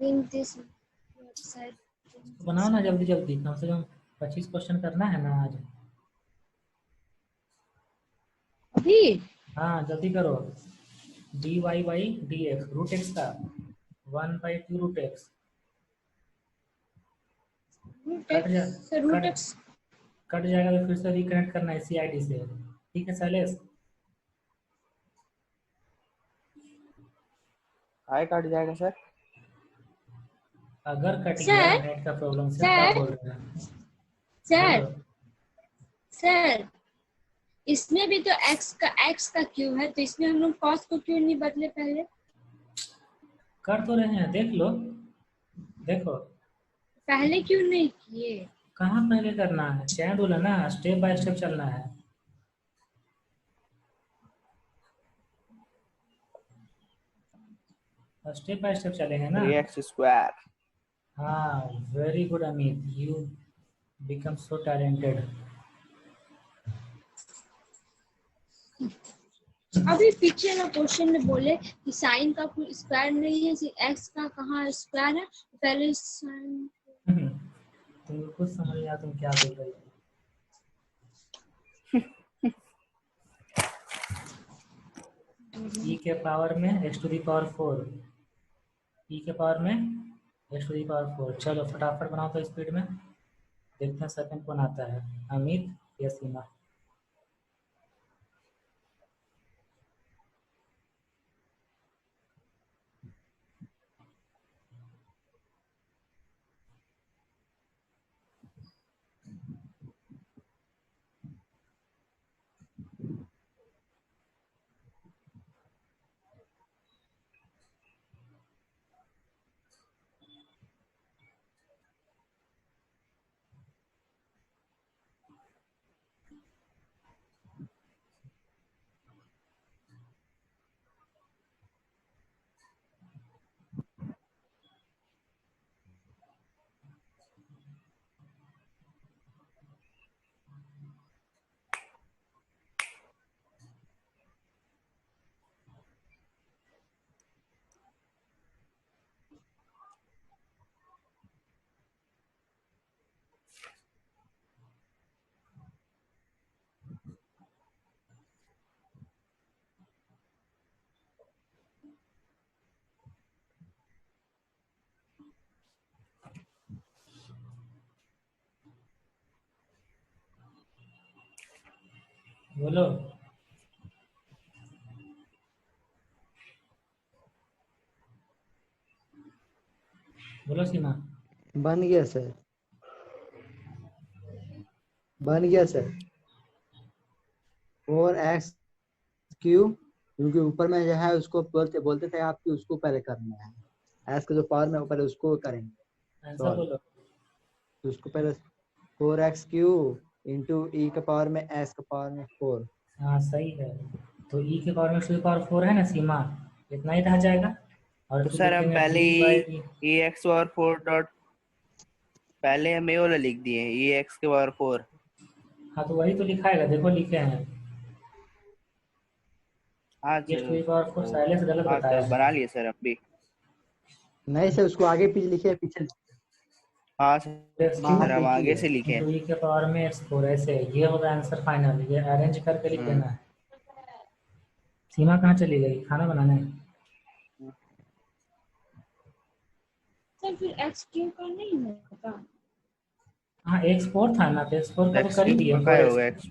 लिंक दिस वेबसाइट तो बनाओ ना जल्दी जल्दी, कम से कम 25 क्वेश्चन करना है ना आज। अभी हाँ जल्दी करो। D Y by D x, root x का 1/2 रूट एक्स रूट कट जा x root cut x cut जाएगा तो फिर से रिकनेक्ट करना है CID से, ठीक है शैलेश? आय काट जाएगा सर। अगर कट गया सर नेट का प्रॉब्लम से तब सर बोल रहे हैं। सर बोलो। सर इसमें भी तो x का क्यूब है, तो इसमें हम लोग cos को क्यों नहीं बदले पहले? कर तो रहे हैं, देख लो, देखो। पहले क्यों नहीं किए? कहाँ पहले करना है, चैन रूल है ना, स्टेप बाय स्टेप चलना है। स्टेप बाय स्टेप चलेंगे ना। 3x square. हाँ very good Amit, you become so talented. अभी पीछे ना क्वेश्चन में बोले कि साइन का कोई स्क्वायर नहीं है, एक्स का कहाँ स्क्वायर है, पहले साइन तुम खुद समझ लिया तुम क्या बोल रही हो। e के पावर में x to the power 4, e के पावर में x टू दी पावर 4। चलो फटाफट बनाओ तो स्पीड में, देखते हैं सेकंड कौन आता है, अमित या सीमा। बोलो। बोलो सीमा। बन गया सर। बन गया सर 4x क्यूब, क्योंकि ऊपर में जो है उसको बोलते बोलते थे आपकी उसको पहले करना है, s का जो पावर में ऊपर है उसको करेंगे आंसर solve। बोलो। तो उसको पहले 4x क्यूब इंटू e का पावर में s का पावर में 4। हाँ सही है। तो ई के पावर में 2 की पावर 4 है ना सीमा, इतना ही रह जाएगा। और तो फिर सर हम लिखेंगे पहले D by D. E x power 4 dot, पहले हम ये वाला लिख दिए ई एक्स के पावर 4। हाँ तो वही तो लिखाएगा, देखो लिखे हैं हाँ ये सर 2 की पावर 4, साइलेंस गलत हाँ बताया सर है। बना लिए सर हम भी। नहीं सर उसको आगे पीछे लिखे पीछे हाँ सर बाहर हम एक ही आगे है। से लिखे। इंटू ई के पावर में x4, ऐसे ये होगा आंसर फाइनल, ये अरेंज करके लिख देना है। सीमा कहाँ चली गई, खाना बनाने? सर फिर एक्स क्यूब का नहीं होगा? हाँ x4 था ना, तो x4 का तो एक्स कर ही क्यूब दिए का क्या 4x। होगा एक्स?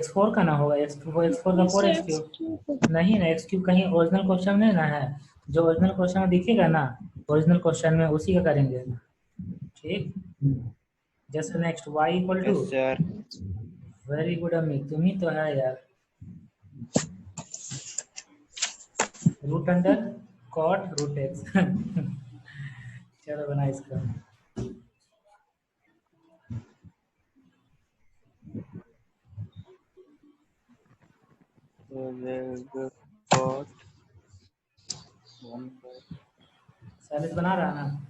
x4 का ना होगा, x4 का 4x एक्स क्यूब। क्यूब नहीं ना, x क्यूब कहीं ओरिजिनल क्वेश्चन में ना है, जो ओरिजिनल क्वेश्चन में दिखेगा ना, ओरिजिनल क्वेश्चन में उसी का करेंगे। ठीक, जैसे next y equal to, yes sir. Very good Amit, तुम ही तो है यार। Root under cot root x. चलो बना इसका। सैलिस बना रहा है ना?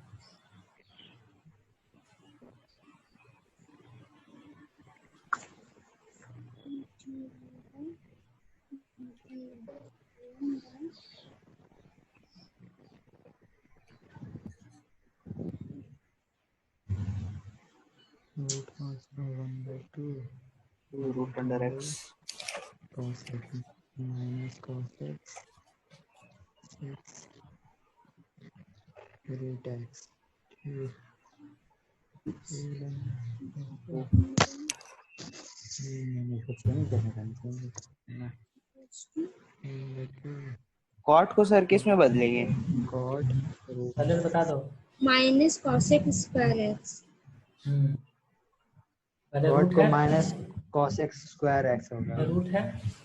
Root under x cos x minus cos x root x cot को सर किस में बदलेंगे? cot सैलिस बता दो। Minus cosec square x. पहले cot रूट को है, माइनस cos x स्क्वायर x होगा। रूट है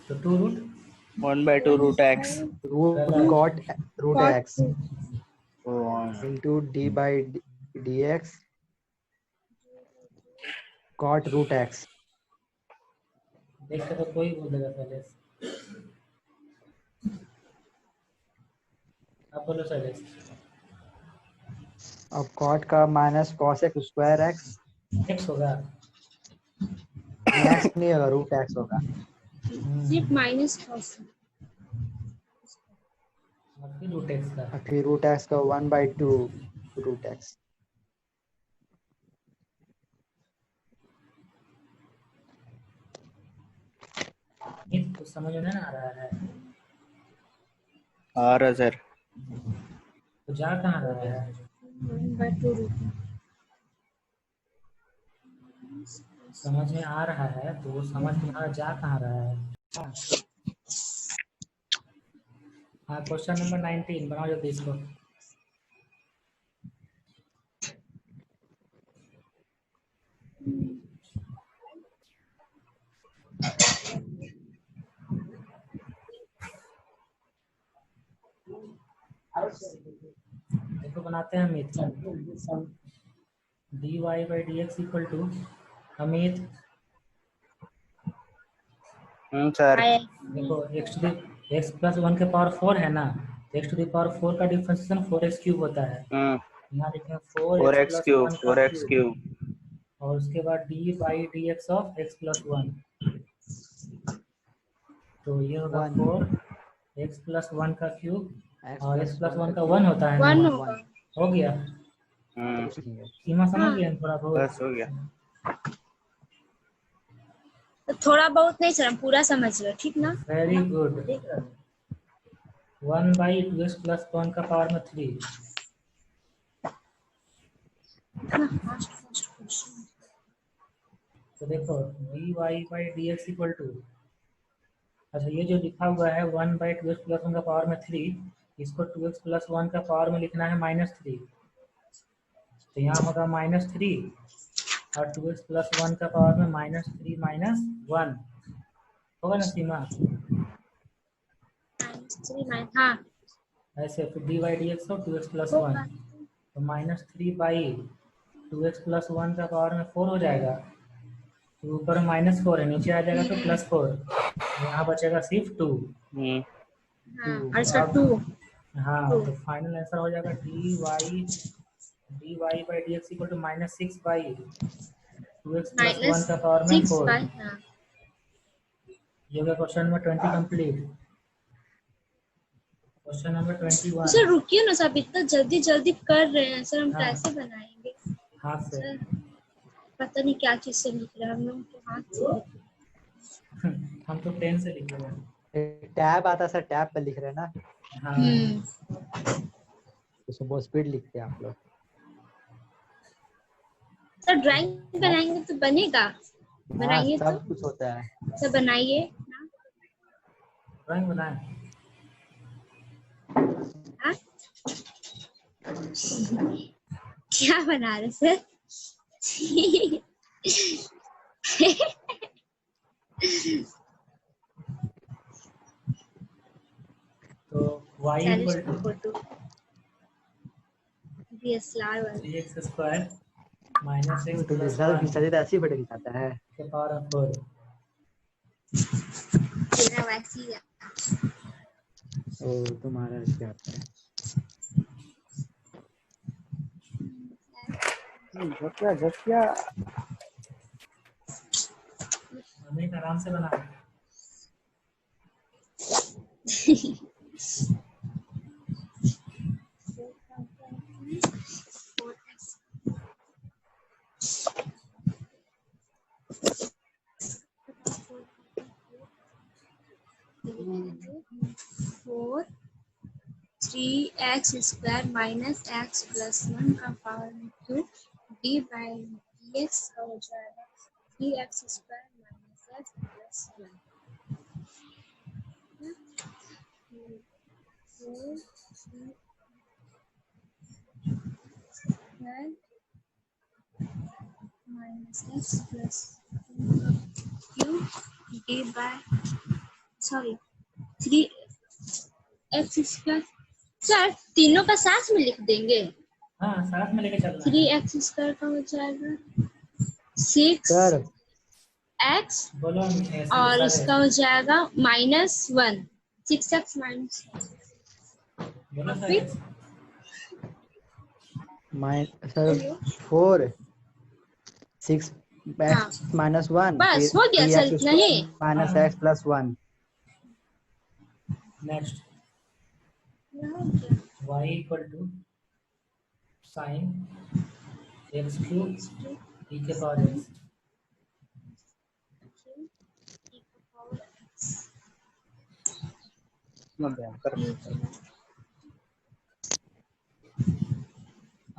तो 2 रूट 1/2 रूट एक्स रूट गलत। cot root Cot x into d by dx cot root x। देख के तो कोई बोल देगा सैलिस। अब बोलो सैलिस। अब cot का माइनस cos x स्क्वायर x x होगा। x नहीं होगा रूट x होगा। सिर्फ माइनस कॉसेक। और फिर रूट एक्स का। और फिर रूट x का 1/2 रूट x। ये तो समझ में नहीं आ रहा है, आ रहा सर। तो जा कहाँ रहा है? 1/2 रूट। समझ में आ रहा है तो वो समझ में आ जा कहाँ रहा है? हाँ क्वेश्चन नंबर 19 बनाओ जल्दी इसको। देखो बनाते हैं Amit. dy by dx equal to, Amit sir देखो x प्लस 1 के पावर 4 है ना, तो x टू द पावर 4 का डिफरेंशिएशन 4x क्यूब होता है। यहाँ देखें 4x 4x प्लस क्यूब 1 का 4x क्यूब, क्यूब और उसके बाद dy by dx of x plus 1, तो ये होगा 4x प्लस 1 का क्यूब और x प्लस 1 का 1 होता है वन ना। होगा। हो गया, सीमा समझ गए हम थोड़ा बहुत। बस हो गया। तो थोड़ा बहुत नहीं सर, हम पूरा समझ गए, ठीक ना? Very good. 1/2x प्लस 1 का पावर में 3। तो देखो dy by dx equal to, अच्छा ये जो लिखा हुआ है 1/2x प्लस 1 का पावर में 3, इसको 2x प्लस 1 का पावर में लिखना है -3, तो यहाँ होगा -3 और 2x प्लस 1 का पावर में -3 -1 होगा ना सीमा? -3 हाँ ऐसे फिर dy dx हो 2x प्लस 1 तो -3 बाई 2x प्लस 1 का पावर में 4 हो जाएगा। तो ऊपर -4 है, नीचे आ जाएगा तो +4, यहाँ बचेगा सिर्फ 2। हाँ और इसका 2 हाँ तो फाइनल आंसर हो जाएगा dy by dx equal to -6 by 2x plus 1 का पावर में 4। हाँ ये हो गया question number 20 complete. Question number 21। Sir रुकिए ना, सब इतना जल्दी जल्दी कर रहे हैं सर, हम हाँ। कैसे बनाएंगे हाथ से। सर? पता नहीं क्या चीज से लिख रहे हैं हम लोग, तो हाथ से लिख रहे हैं। हम तो पेन से लिख रहे हैं। टैब आता सर, टैब पे लिख रहे हैं ना, हाँ उसमें बहुत स्पीड लिखते हैं आप लोग। सर ड्राइंग बनाएंगे तो बनेगा? बनाइए सब तो कुछ होता है। सर बनाइए ना। ड्राइंग बनाए। हाँ? क्या बना रहे सर? तो y equal to photo DSLR वाला 3x स्क्वायर माइनस x तो प्लस रिजल्ट 1 खींचा तो ऐसे ही फोटो खिंचाता है। के पावर ऑफ 4। तेरा वैसे ही है। ओ तुम्हारा क्या आता है? झटका हमें आराम से बना। Four 3x square minus x plus 1 का पावर में 2 d बाई dx हो जाएगा 3x square minus x plus 1। Minus x plus Q d by sorry 3x square. Sir तीनों का साथ में लिख देंगे। हाँ साथ में लेके चलना है। 3x स्क्वायर का हो जाएगा 6 सर x बोलो और इसका हो जाएगा -1 6x माइनस बोलो फिर सर। 4 6 हाँ। x माइनस 1 बस हो गया सर, नहीं minus x plus 1। Next y equal to sine x cube e के पावर x।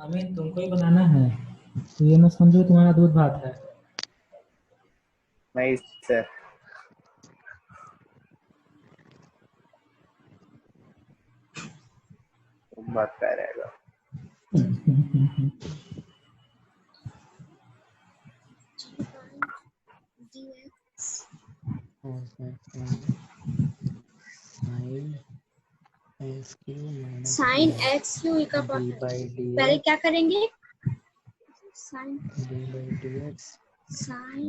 हमें तुमको ही बनाना है, तो ये मत समझो तुम्हारा दूध भात है। नहीं सर, तुम बात कर रहेगा। साइन एक्स क्यू का पहले क्या करेंगे? Sine d by D x sine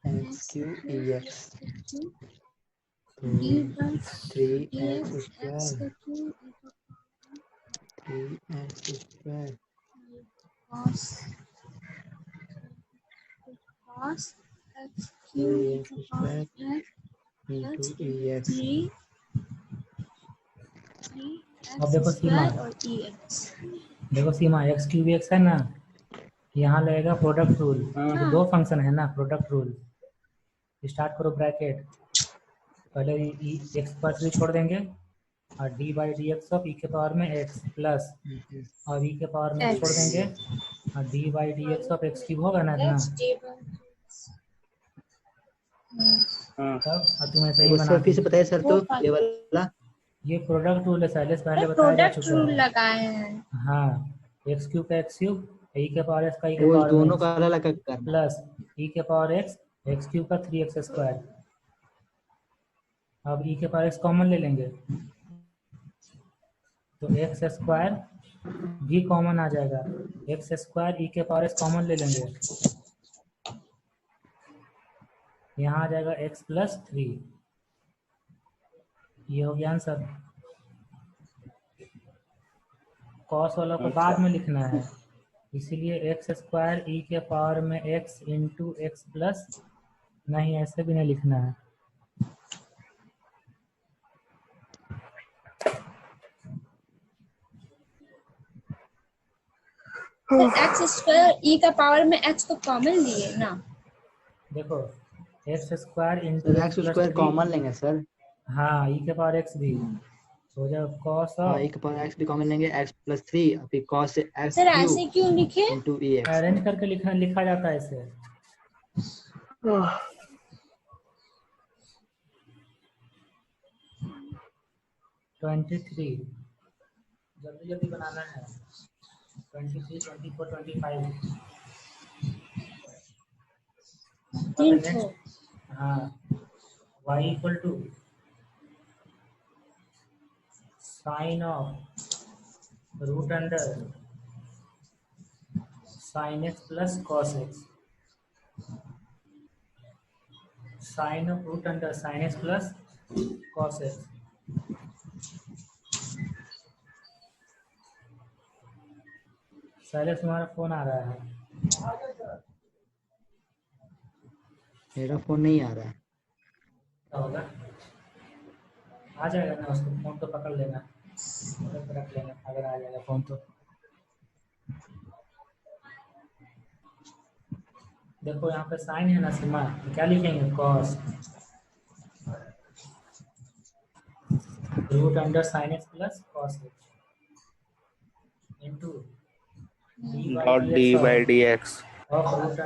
x q e x d by 3x x square का q 3x square cos x q 3x square into e x. अब देखो सीमा, और EX। देखो सीमा x क्यूब x है ना, यहाँ लगेगा प्रोडक्ट रूल। तो दो फंक्शन है ना, प्रोडक्ट रूल। स्टार्ट करो ब्रैकेट, पहले x पर 3 छोड़ देंगे और d by D x of e के पावर में x प्लस और e के पावर में छोड़ देंगे और d by D x of x cube होगा ना इतना। तब और तुम ऐसे ही बना फिर से बताइए सर, तो ये वाला ये प्रोडक्ट रूल है, पहले बताया जा चुका है। रूल लगाए हैं। हाँ x क्यूब का x क्यूब e के पावर x का e के वो पावर दोनों में का अलग अलग करना। प्लस e के पावर x x क्यूब का 3x स्क्वायर। अब e के पावर x कॉमन ले लेंगे तो x स्क्वायर भी कॉमन आ जाएगा। x स्क्वायर e के पावर x कॉमन ले लेंगे, यहाँ आ जाएगा x प्लस 3। ये हो गया आंसर। कॉस वाला को बाद में लिखना है, इसीलिए एक्स स्क्वायर ई के पावर में x इंटू एक्स प्लस, नहीं ऐसे भी नहीं लिखना है। एक्स स्क्वायर ई का पावर में x को कॉमन लिए ना। देखो x square into x square common लेंगे सर। हाँ ई के पावर x भी हो जाए कॉस हाँ e के पावर x भी कॉमन लेंगे, x प्लस 3 फिर cos x सर ऐसे क्यों लिखे? Into ex। अरेंज करके लिखा जाता है इसे। ट्वेंटी थ्री जल्दी जल्दी बनाना है। 23, 24, 25। हाँ y equal to sine of root under sine x plus cos x. Sine of root under sine x plus cos x. Shailesh तुम्हारा फोन आ रहा है। मेरा फोन नहीं आ रहा है। क्या होगा? आ जाएगा ना, उसको फोन तो पकड़ लेना, रख लेना, अगर आ जाएगा फोन तो। देखो यहाँ पे साइन है ना सीमा, तो क्या लिखेंगे? Cos root under sine x plus cos x into dot d by D x of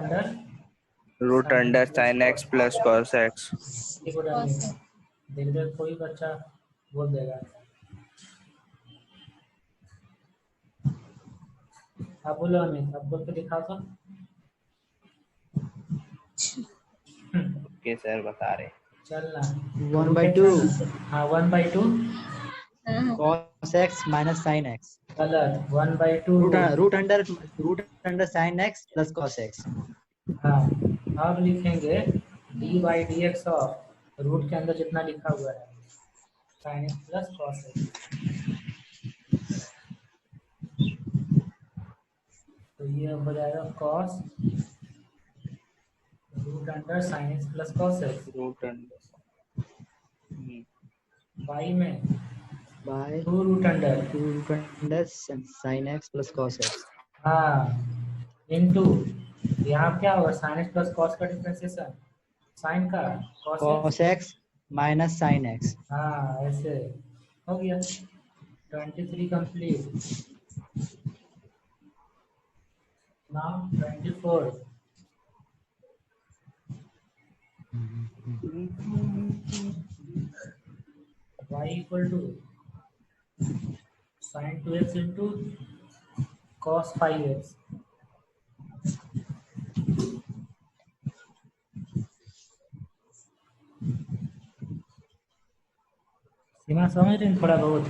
root under sine x plus cos x. देख देख कोई बच्चा बोल देगा। आप बोलो अमित, अब बोल के दिखाओ तो। ओके सर बता रहे। चलना 1/2 हाँ 1/2 cos x minus sin x। गलत 1/2 root under sin x plus cos x। हाँ अब लिखेंगे d by D x of root के अंदर जितना लिखा हुआ है sine x plus cos x. तो ये हो जाएगा cos root under sine x plus cos x. Root under y में by 2 root under sin x plus cos x। हाँ इनटू यहाँ क्या होगा? साइन एक्स प्लस कॉस का डिफरेंशिएशन साइन का cos x minus sin x। हाँ ऐसे हो गया। 23 complete. Now 24 y equal to sine 2x into cos 5x। Seema समझ रही थोड़ा बहुत?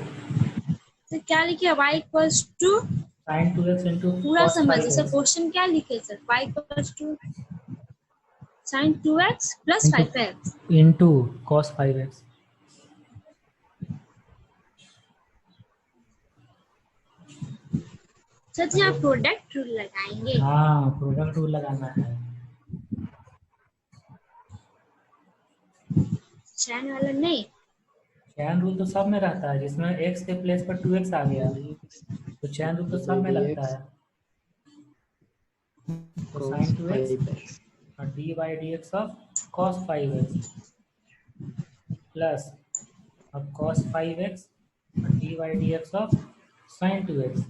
तो क्या लिखे? y equals to sine 2x into पूरा समझिए सर। क्वेश्चन क्या लिखे sir? y equals to sine 2x plus 5x into cos 5x। Sir ji आप प्रोडक्ट रूल लगाएंगे? हाँ प्रोडक्ट रूल लगाना है। चैन वाला नहीं? चैन रूल तो सब में रहता है, जिसमें x के प्लेस पर 2x आ गया तो चैन रूल तो सब में लगता है। तो साइन 2x और d by D x of cos 5x plus अब कॉस 5x और d by D x of sine 2x।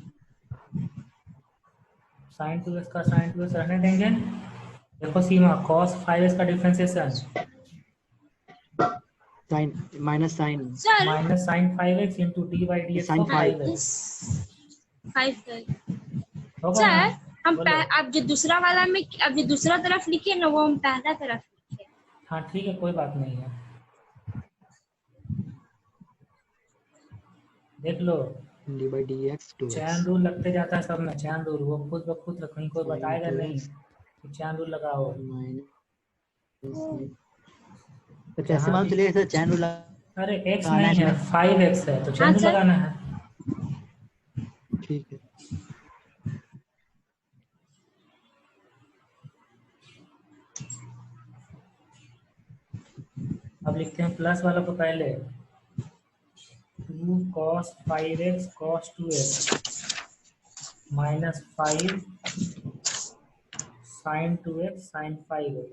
Sine 2x का साइन 2x रहने देंगे। देखो सीमा कॉस 5x का differentiation sin minus sin sir minus sine 5x into d by D x Sin of 5x 5 होगा ना? हम बोलो। अब जो दूसरा वाला में अब जो दूसरा तरफ लिखे ना वो हम पहला तरफ लिखे। हाँ ठीक है, कोई बात नहीं है, देख लो। D by D x to chain x rule लगते जाता है सब में, चैन रूल वो खुद ब खुद कहीं कोई साइन बताएगा टू नहीं एक्स कि चैन रूल लगाओ। माइनस, तो कैसे जहाँ मालूम भी, चलेगा सर चैन रूल अरे एक्स लगाना नहीं है है, इसमें? 5x है तो हाँ चैन रूल सर। लगाना है। ठीक है। अब लिखते हैं प्लस वालों को पहले, 2 cos 5x cos 2x minus 5 sin 2x sin 5x।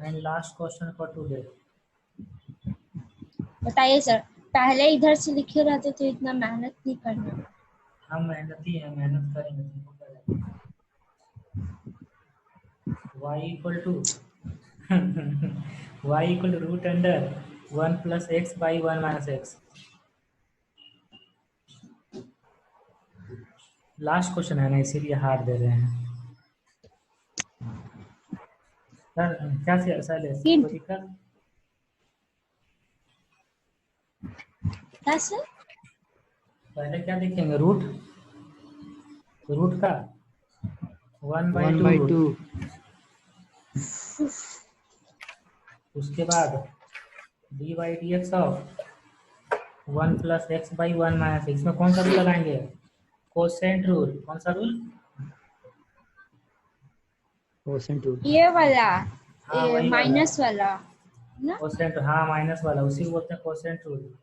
And last question for today. बताइए सर, पहले इधर से लिखे रहते तो इतना मेहनत नहीं करना। हम मेहनती हैं, मेहनत करेंगे तुमको क्या लगता है? y equal to y equal to root under 1 plus x by 1 minus x. Last question है ना, इसीलिए हार्ड दे रहे हैं सर। क्या शैलेश, हिंट। कोई दिक्कत? क्या सर? पहले क्या देखेंगे, रूट, रूट का 1 बाई 2 रूट, 1/2 उसके बाद D by D x of 1 plus x by 1 minus x. में कौन सा रूल लगाएंगे, कोसेंट रूल। कौन सा रूल? Quotient rule. ये वाला, हाँ वही वाला, माइनस वाला ना। कोसेंट, हाँ माइनस वाला, उसी को बोलते हैं कोसेंट रूल।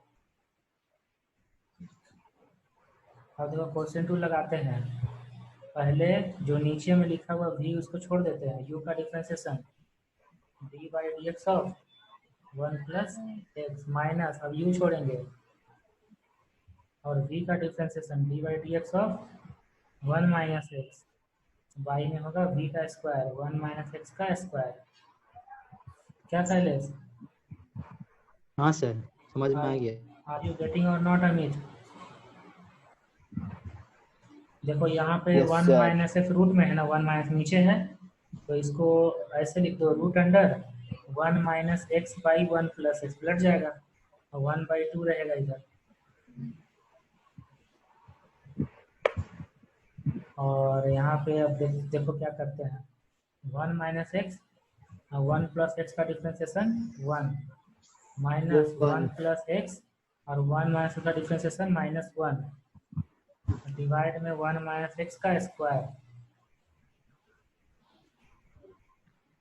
अब देखो कोसेंट रूल लगाते हैं, पहले जो नीचे में लिखा हुआ v उसको छोड़ देते हैं, u का differentiation d by D x of 1 plus x minus, अब u छोड़ेंगे और v का differentiation d by D x of 1 minus x, by में होगा v का स्क्वायर 1 माइनस एक्स का स्क्वायर। क्या शैलेश, हाँ सर समझ में आ गया। Are you getting or not Amit? देखो यहाँ पे Yes, 1 sir. Minus x root में है ना, 1 माइनस नीचे है, तो इसको ऐसे लिख दो, root under 1 minus x by 1 plus x, पलट जाएगा और 1/2 रहेगा इधर। और यहाँ पे अब देखो क्या करते हैं, 1 माइनस एक्स 1 प्लस एक्स का डिफरेंशिएशन 1 माइनस 1 प्लस एक्स और 1 माइनस का डिफरेंशिएशन -1 डिवाइड में 1 माइनस एक्स का स्क्वायर।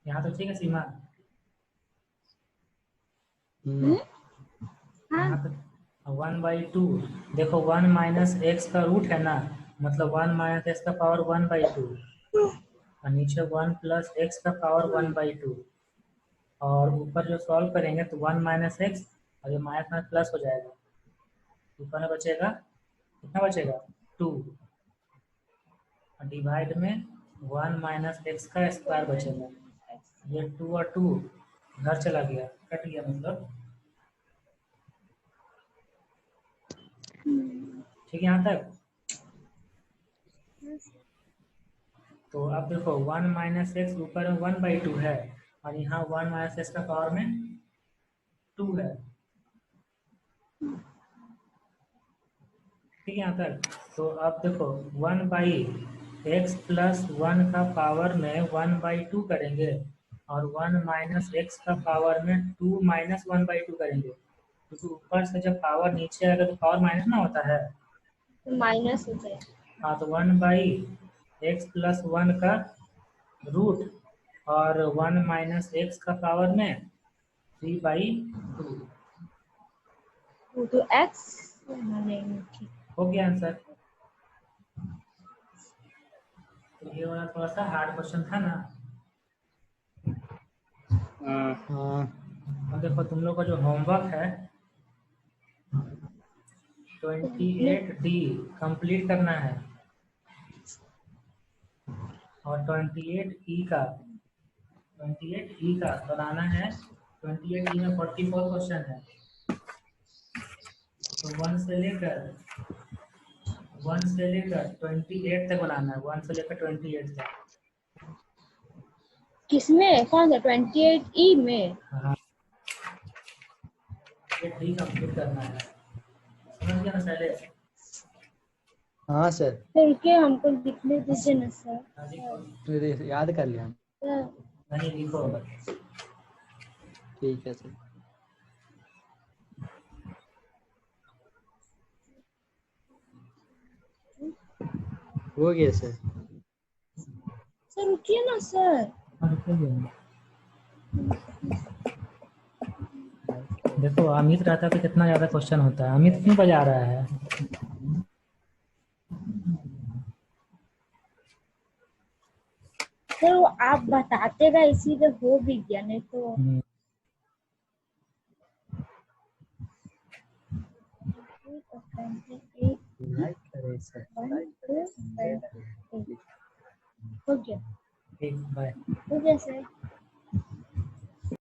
यहाँ तो ठीक है सीमा? यहाँ पे 1/2, देखो 1 माइनस एक्स का रूट है ना, मतलब 1 माइनस एक्स का पावर 1/2 और नीचे 1 प्लस एक्स का पावर 1/2 और ऊपर जो सॉल्व करेंगे तो 1 माइनस एक्स और ये माइनस माइनस प्लस हो जाएगा, ऊपर में बचेगा कितना, बचेगा 2 और डिवाइड में 1 माइनस एक्स का स्क्वायर बचेगा। ये 2 और 2 घर चला गया, कट गया मतलब। ठीक है यहाँ तक? तो अब देखो 1 माइनस एक्स ऊपर में 1/2 है और यहाँ 1 माइनस एक्स का पावर में 2 है। ठीक है यहाँ तक? तो अब देखो 1/x प्लस 1 का पावर में 1/2 करेंगे और 1 माइनस एक्स का पावर में 2 माइनस 1/2 करेंगे, क्योंकि ऊपर से जब पावर नीचे आएगा तो पावर माइनस ना होता है, माइनस हो जाए। हाँ तो 1/x प्लस 1 का रूट और 1 माइनस एक्स का पावर में 3/2 तो एक्स नहीं, हो गया आंसर। तो ये वाला थोड़ा सा हार्ड क्वेश्चन था ना। हाँ अब देखो तुम लोग का जो होमवर्क है 28D कंप्लीट करना है और 28E का बनाना है। 28E में 44 क्वेश्चन है। तो 1 से लेकर 28 तक बनाना है। 1 से लेकर 28 तक। किसमें? कौन सा 28E में? हाँ, ये ट्री कंप्लीट करना है, समझ गया ना पहले? हाँ सर, फिर के हमको लिखने दीजिए ना सर। हाँ, लिखो। तो याद कर लिया। सर, नहीं, लिखो। ठीक है सर। हो गया सर। सर रुकिए ना सर। हाँ, रुको। देखो अमित रहता तो कितना ज्यादा क्वेश्चन होता है। अमित क्यों बजा रहा है? सर वो आप बताते गए इसीलिए हो भी गया, नहीं तो लाइक करें सर, लाइक करें, शेयर करें। हो गया। ठीक, बाय। हो गया सर।